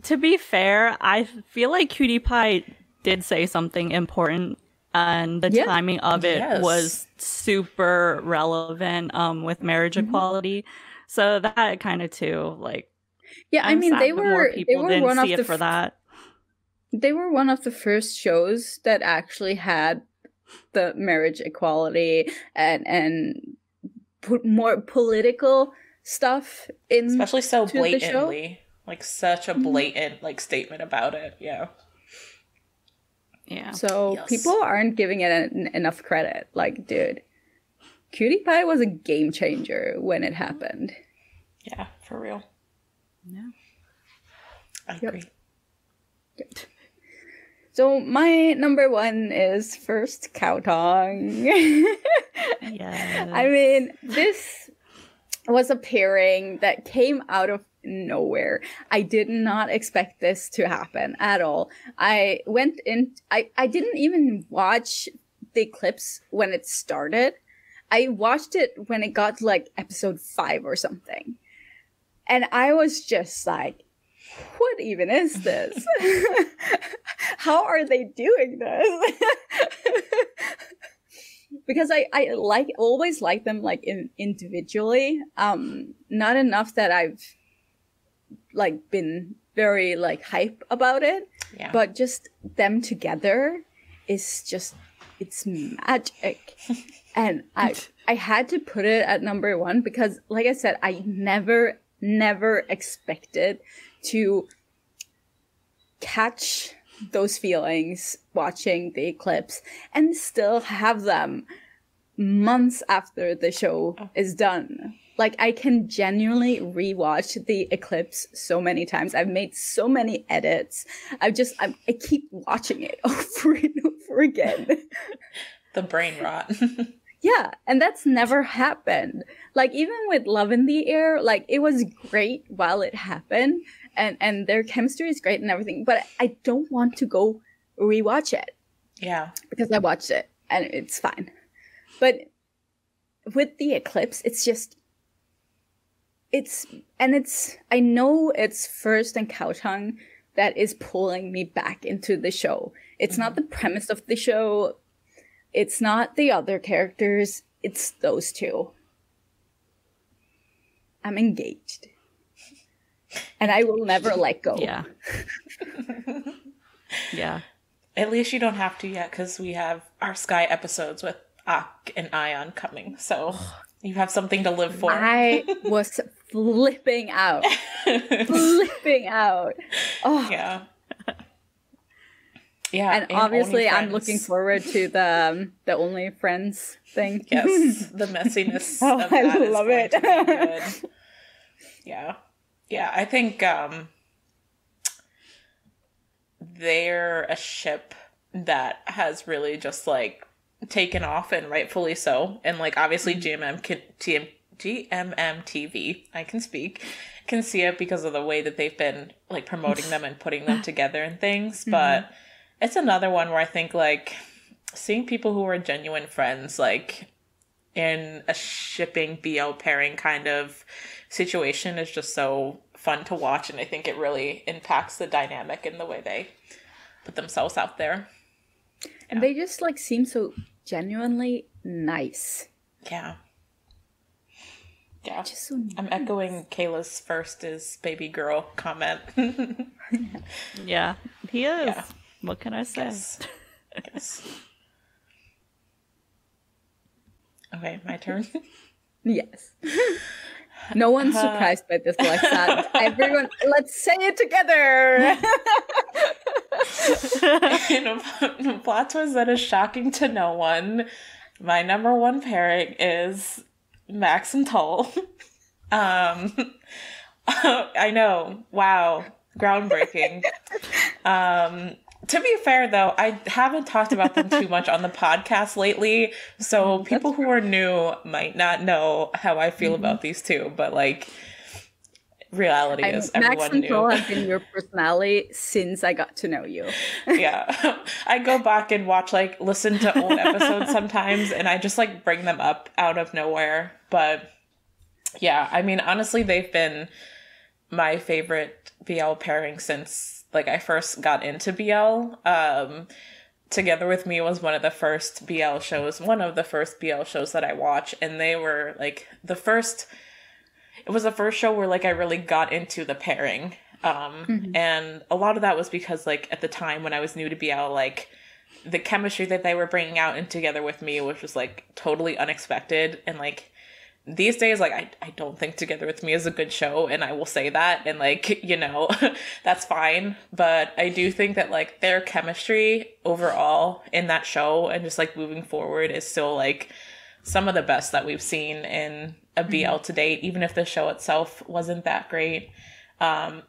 to be fair, I feel like Cutie Pie did say something important, and the timing of it was super relevant with marriage equality. So that kind of too, like, I mean, they were one of the for that. They were one of the first shows that actually had the marriage equality and put more political stuff in, especially so blatantly, like such a blatant like statement about it. Yeah. So people aren't giving it enough credit. Like, dude, Cutie Pie was a game changer when it happened. Yeah, for real. Yeah. I agree. Yep. So my number 1 is First Cow Tongue. Yeah. I mean, this was a pairing that came out of nowhere. I did not expect this to happen at all. I didn't even watch the clips when it started. I watched it when it got to like episode 5 or something. And I was just like, what even is this? How are they doing this? Because I always like them like individually. Not enough that I've like been very like hype about it. Yeah. But just them together is just, it's magic. And I had to put it at number 1 because, like I said, I never expected to catch those feelings watching the clips and still have them months after the show is done. Like, I can genuinely rewatch the Eclipse so many times. I've made so many edits. I keep watching it over and over again. The brain rot. Yeah, and that's never happened. Like, even with Love in the Air, like, it was great while it happened, and their chemistry is great and everything, but I don't want to go rewatch it. Yeah. Because I watched it, and it's fine. But with the Eclipse, it's just... I know it's First and Cow Tongue that is pulling me back into the show. It's not the premise of the show. It's not the other characters. It's those two. I'm engaged. And I will never let go. Yeah. Yeah. At least you don't have to yet, because we have our Sky episodes with Ak and Ion coming. So you have something to live for. I was flipping out. Flipping out. Oh. Yeah. Yeah, and obviously I'm looking forward to the Only Friends thing. Yes, the messiness of that I love it. Good. Yeah. Yeah, I think they're a ship that has really just like taken off, and rightfully so. And like obviously GMM TV, I can speak, can see it because of the way that they've been like promoting them and putting them together and things, but it's another one where I think, like, seeing people who are genuine friends, like, in a shipping BL pairing kind of situation is just so fun to watch, and I think it really impacts the dynamic in the way they put themselves out there. And they just, like, seem so genuinely nice. Yeah. Yeah. Just so nice. I'm echoing Kayla's first is baby girl comment. Yeah, he is. Yeah. What can I say? Yes. Okay, my turn. Yes. No one's surprised by this like that. Everyone, let's say it together. In a plot twist that is shocking to no one, my number 1 pairing is Max and Tull. I know. Wow. Groundbreaking. To be fair, though, I haven't talked about them too much on the podcast lately, so people who are new might not know how I feel about these two, but, like, reality is everyone Max and knew. Tull have been your personality since I got to know you. Yeah. I go back and watch, like, listen to old episodes sometimes, and I just, like, bring them up out of nowhere. But, yeah, I mean, honestly, they've been my favorite BL pairing since... like, I first got into BL. Together with Me was one of the first BL shows that I watched. And they were, like, it was the first show where, like, I really got into the pairing. And a lot of that was because, like, at the time when I was new to BL, like, the chemistry that they were bringing out in Together with Me was just, like, totally unexpected. And, like, these days, like, I don't think Together With Me is a good show, and I will say that, and like, you know, that's fine. But I do think that like their chemistry overall in that show and just like moving forward is still like some of the best that we've seen in a BL to date, even if the show itself wasn't that great. And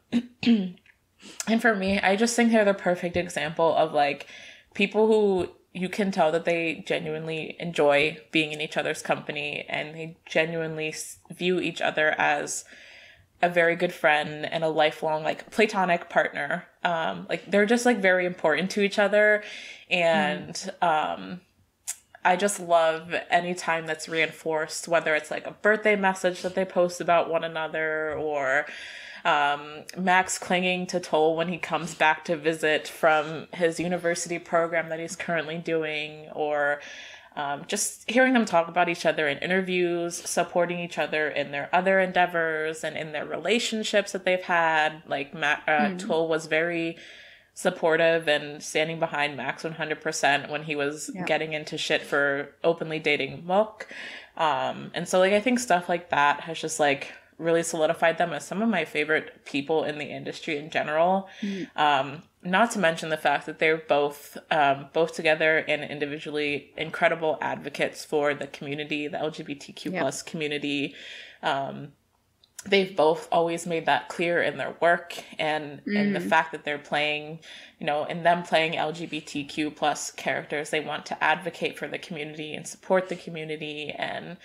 for me, I just think they're the perfect example of like people who you can tell that they genuinely enjoy being in each other's company, and they genuinely view each other as a very good friend and a lifelong like platonic partner. Like they're just like very important to each other. And I just love any time that's reinforced, whether it's like a birthday message that they post about one another, or Max clinging to Toll when he comes back to visit from his university program that he's currently doing, or just hearing them talk about each other in interviews, supporting each other in their other endeavors and in their relationships that they've had. Like Toll was very supportive and standing behind Max 100% when he was getting into shit for openly dating Mook. And so like I think stuff like that has just like really solidified them as some of my favorite people in the industry in general. Not to mention the fact that they're both together and individually incredible advocates for the community, the LGBTQ plus community. They've both always made that clear in their work, and the fact that they're playing, you know, in them playing LGBTQ plus characters, they want to advocate for the community and support the community, and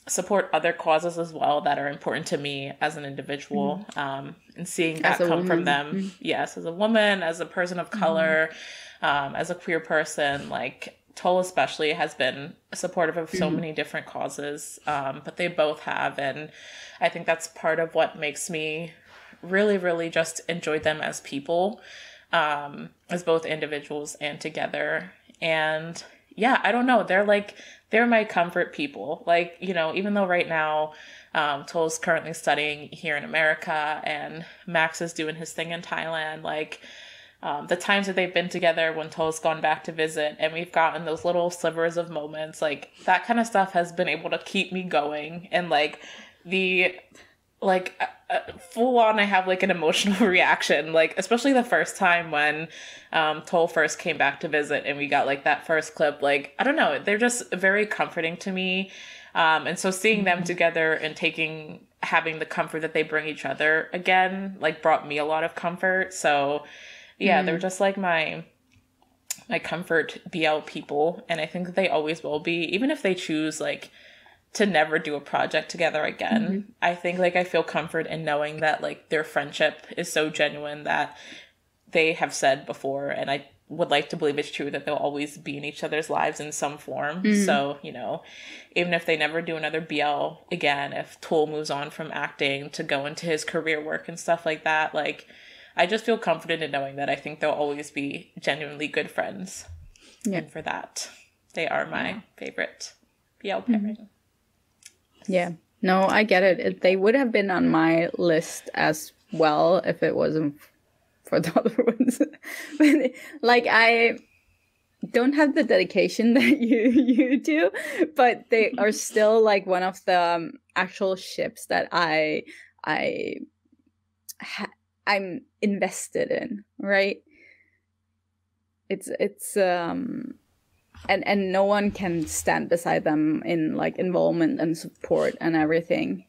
support other causes as well that are important to me as an individual, and seeing that come from them. Yes, as a woman, as a person of color, as a queer person, like Toll especially has been supportive of so many different causes, but they both have, and I think that's part of what makes me really, really just enjoy them as people, as both individuals and together. And yeah, I don't know, they're my comfort people. Like, you know, even though right now Toll's currently studying here in America and Max is doing his thing in Thailand, like the times that they've been together when Toll's gone back to visit and we've gotten those little slivers of moments, like that kind of stuff has been able to keep me going. And like full on I have like an emotional reaction, like especially the first time when Toll first came back to visit and we got like that first clip. Like I don't know, they're just very comforting to me, and so seeing them together and having the comfort that they bring each other again like brought me a lot of comfort. So yeah, they're just like my comfort BL people, and I think that they always will be, even if they choose like to never do a project together again. I think like I feel comfort in knowing that like their friendship is so genuine that they have said before, and I would like to believe it's true, that they'll always be in each other's lives in some form. So, you know, even if they never do another BL again, if Toll moves on from acting to go into his career work and stuff like that, like I just feel confident in knowing that I think they'll always be genuinely good friends. And for that, they are my favorite BL pairing. Yeah, no, I get it. They would have been on my list as well if it wasn't for the other ones. But, like, I don't have the dedication that you do, but they are still like one of the actual ships that I'm invested in, right? It's and no one can stand beside them in like involvement and support and everything.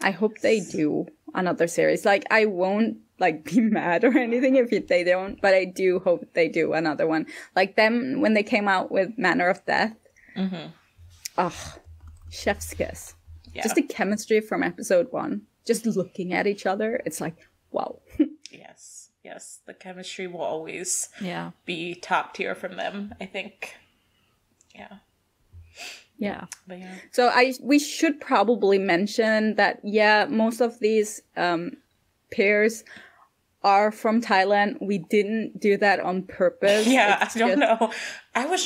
I hope they do another series. Like I won't like be mad or anything if they don't, but I do hope they do another one. Like them when they came out with Manner of Death. Chef's kiss. Yeah. Just the chemistry from episode 1. Just looking at each other, it's like, wow. Yes, the chemistry will always be top tier from them, I think. Yeah. But yeah. So we should probably mention that, most of these pairs are from Thailand. We didn't do that on purpose. I don't know. I was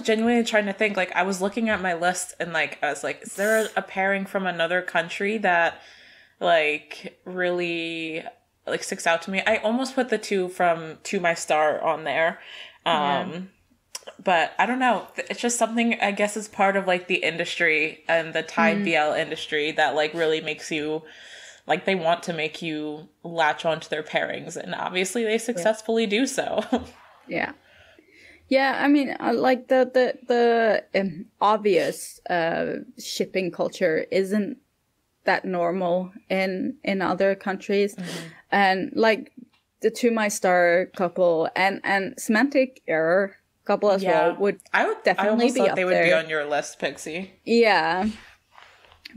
genuinely trying to think, like, I was looking at my list and, like, I was like, is there a pairing from another country that, like, really like sticks out to me? I almost put the two from To My Star on there. But I don't know. It's just something, I guess, is part of like the industry and the Thai BL industry that like really makes you like, they want to make you latch onto their pairings, and obviously they successfully do so. Yeah. Yeah, I mean, like the obvious shipping culture isn't that normal in other countries, and like the To My Star couple and semantic error couple as well would definitely be up there. They would be on your list, Pixie. Yeah,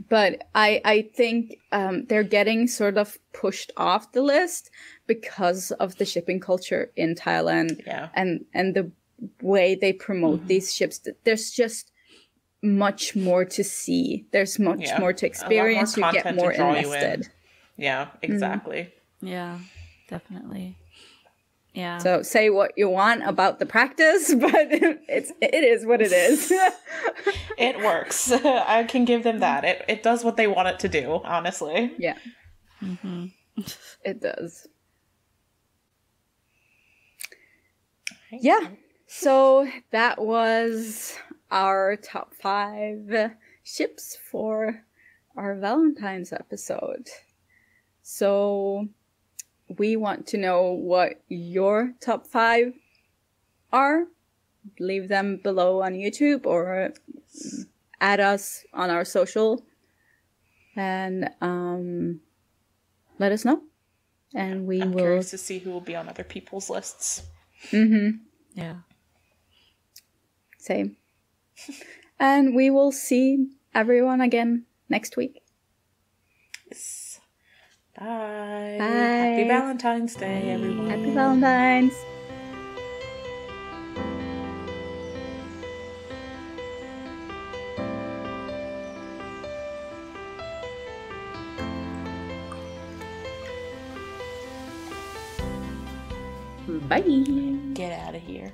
but I think they're getting sort of pushed off the list because of the shipping culture in Thailand, and the way they promote these ships. There's just much more to see. There's much more to experience. You get more invested. Yeah, exactly. Yeah, definitely. Yeah. So say what you want about the practice, but it is what it is. It works. I can give them that. It does what they want it to do, honestly. Yeah. It does. Yeah. So that was our top 5 ships for our Valentine's episode. So we want to know what your top 5 are. Leave them below on YouTube or add us on our social and let us know. And I'm curious to see who will be on other people's lists. Yeah. Same. And we will see everyone again next week. Yes. Bye. Bye. Happy Valentine's Day, everyone. Happy Valentine's. Bye. Get out of here.